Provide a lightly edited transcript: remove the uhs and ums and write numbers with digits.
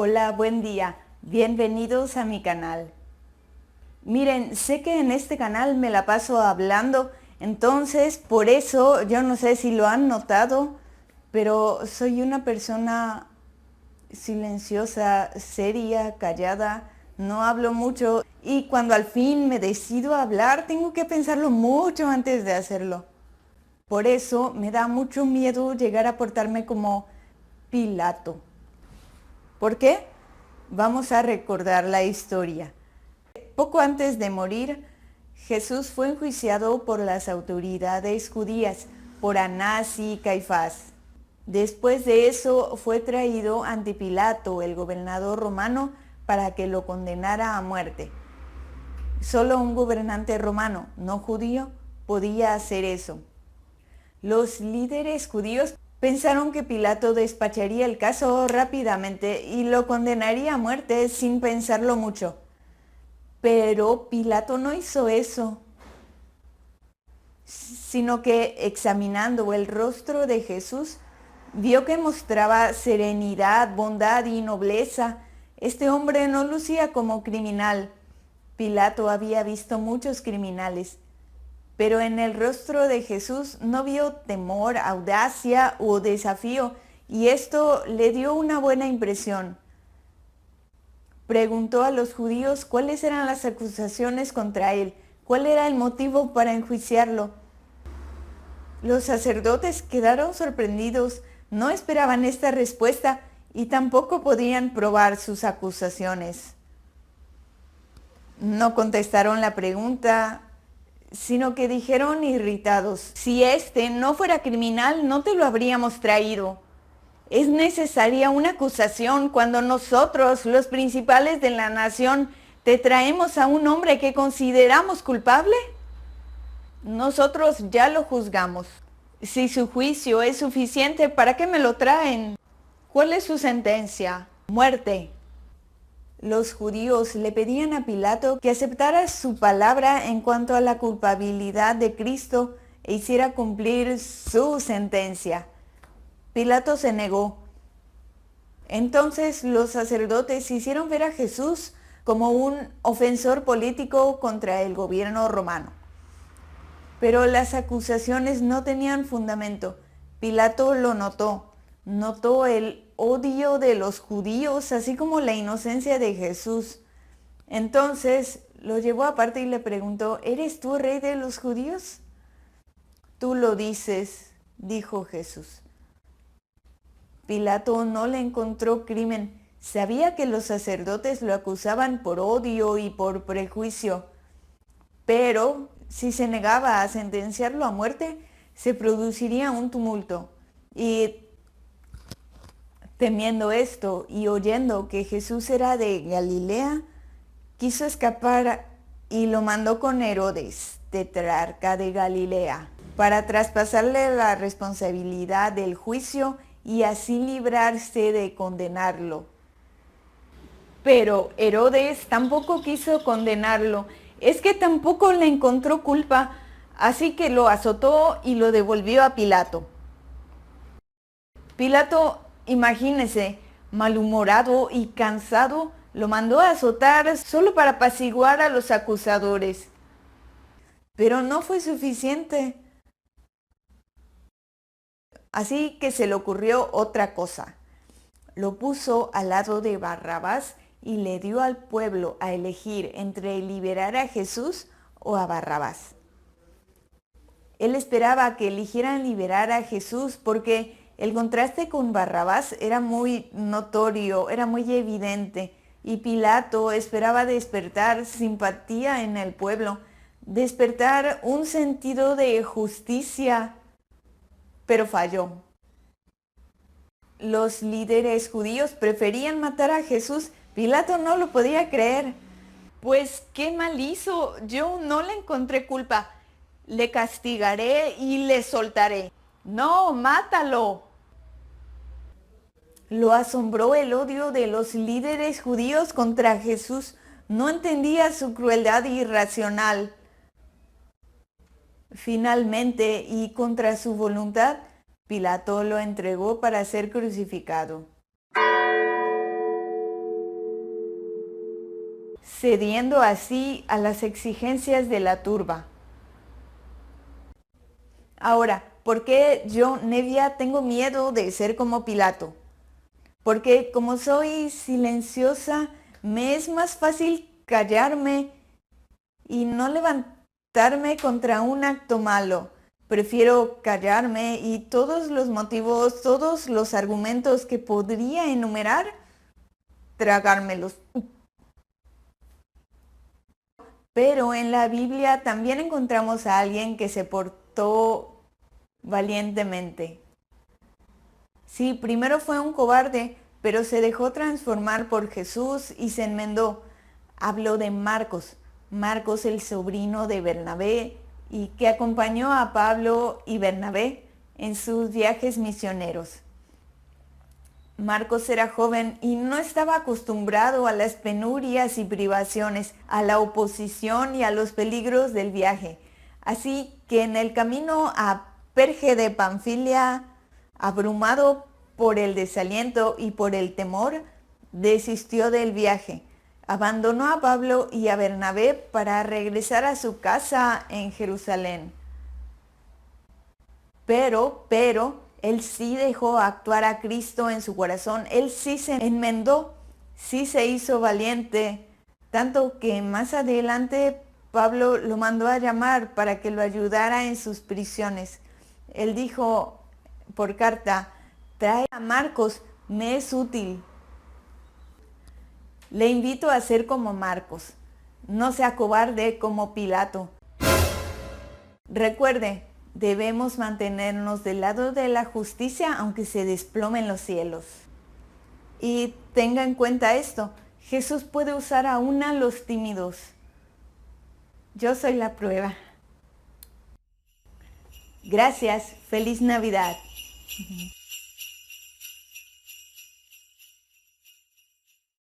Hola, buen día. Bienvenidos a mi canal. Miren, sé que en este canal me la paso hablando, entonces por eso, yo no sé si lo han notado, pero soy una persona silenciosa, seria, callada, no hablo mucho y cuando al fin me decido a hablar tengo que pensarlo mucho antes de hacerlo. Por eso me da mucho miedo llegar a portarme como Pilato. ¿Por qué? Vamos a recordar la historia. Poco antes de morir, Jesús fue enjuiciado por las autoridades judías, por Anás y Caifás. Después de eso fue traído ante Pilato, el gobernador romano, para que lo condenara a muerte. Solo un gobernante romano, no judío, podía hacer eso. Los líderes judíos pensaron que Pilato despacharía el caso rápidamente y lo condenaría a muerte sin pensarlo mucho. Pero Pilato no hizo eso, sino que examinando el rostro de Jesús, vio que mostraba serenidad, bondad y nobleza. Este hombre no lucía como criminal. Pilato había visto muchos criminales, pero en el rostro de Jesús no vio temor, audacia o desafío, y esto le dio una buena impresión. Preguntó a los judíos cuáles eran las acusaciones contra él, cuál era el motivo para enjuiciarlo. Los sacerdotes quedaron sorprendidos, no esperaban esta respuesta y tampoco podían probar sus acusaciones. No contestaron la pregunta, sino que dijeron irritados: si este no fuera criminal, no te lo habríamos traído. ¿Es necesaria una acusación cuando nosotros, los principales de la nación, te traemos a un hombre que consideramos culpable? Nosotros ya lo juzgamos. Si su juicio es suficiente, ¿para qué me lo traen? ¿Cuál es su sentencia? Muerte. Los judíos le pedían a Pilato que aceptara su palabra en cuanto a la culpabilidad de Cristo e hiciera cumplir su sentencia. Pilato se negó. Entonces los sacerdotes hicieron ver a Jesús como un ofensor político contra el gobierno romano. Pero las acusaciones no tenían fundamento. Pilato lo notó. Notó el odio de los judíos, así como la inocencia de Jesús. Entonces lo llevó aparte y le preguntó: ¿eres tú rey de los judíos? Tú lo dices, dijo Jesús. Pilato no le encontró crimen. Sabía que los sacerdotes lo acusaban por odio y por prejuicio. Pero si se negaba a sentenciarlo a muerte, se produciría un tumulto. Y temiendo esto y oyendo que Jesús era de Galilea, quiso escapar y lo mandó con Herodes, tetrarca de Galilea, para traspasarle la responsabilidad del juicio y así librarse de condenarlo. Pero Herodes tampoco quiso condenarlo, es que tampoco le encontró culpa, así que lo azotó y lo devolvió a Pilato. Pilato, imagínese, malhumorado y cansado, lo mandó a azotar solo para apaciguar a los acusadores. Pero no fue suficiente. Así que se le ocurrió otra cosa. Lo puso al lado de Barrabás y le dio al pueblo a elegir entre liberar a Jesús o a Barrabás. Él esperaba que eligieran liberar a Jesús porque el contraste con Barrabás era muy notorio, era muy evidente, y Pilato esperaba despertar simpatía en el pueblo, despertar un sentido de justicia, pero falló. Los líderes judíos preferían matar a Jesús. Pilato no lo podía creer. Pues qué mal hizo, yo no le encontré culpa. Le castigaré y le soltaré. No, mátalo. Lo asombró el odio de los líderes judíos contra Jesús. No entendía su crueldad irracional. Finalmente, y contra su voluntad, Pilato lo entregó para ser crucificado. cediendo así a las exigencias de la turba. Ahora, ¿por qué yo, Nevia, tengo miedo de ser como Pilato? Porque como soy silenciosa, me es más fácil callarme y no levantarme contra un acto malo. Prefiero callarme y todos los motivos, todos los argumentos que podría enumerar, tragármelos. Pero en la Biblia también encontramos a alguien que se portó valientemente. Sí, primero fue un cobarde, pero se dejó transformar por Jesús y se enmendó. Habló de Marcos, Marcos el sobrino de Bernabé, y que acompañó a Pablo y Bernabé en sus viajes misioneros. Marcos era joven y no estaba acostumbrado a las penurias y privaciones, a la oposición y a los peligros del viaje. Así que en el camino a Perge de Panfilia, abrumado por el desaliento y por el temor, desistió del viaje. Abandonó a Pablo y a Bernabé para regresar a su casa en Jerusalén. Pero, él sí dejó actuar a Cristo en su corazón. Él sí se enmendó, sí se hizo valiente, tanto que más adelante Pablo lo mandó a llamar para que lo ayudara en sus prisiones. Él dijo por carta: trae a Marcos, me es útil. Le invito a ser como Marcos, no sea cobarde como Pilato. Recuerde, debemos mantenernos del lado de la justicia aunque se desplomen los cielos. Y tenga en cuenta esto, Jesús puede usar aún a los tímidos. Yo soy la prueba. Gracias, feliz Navidad.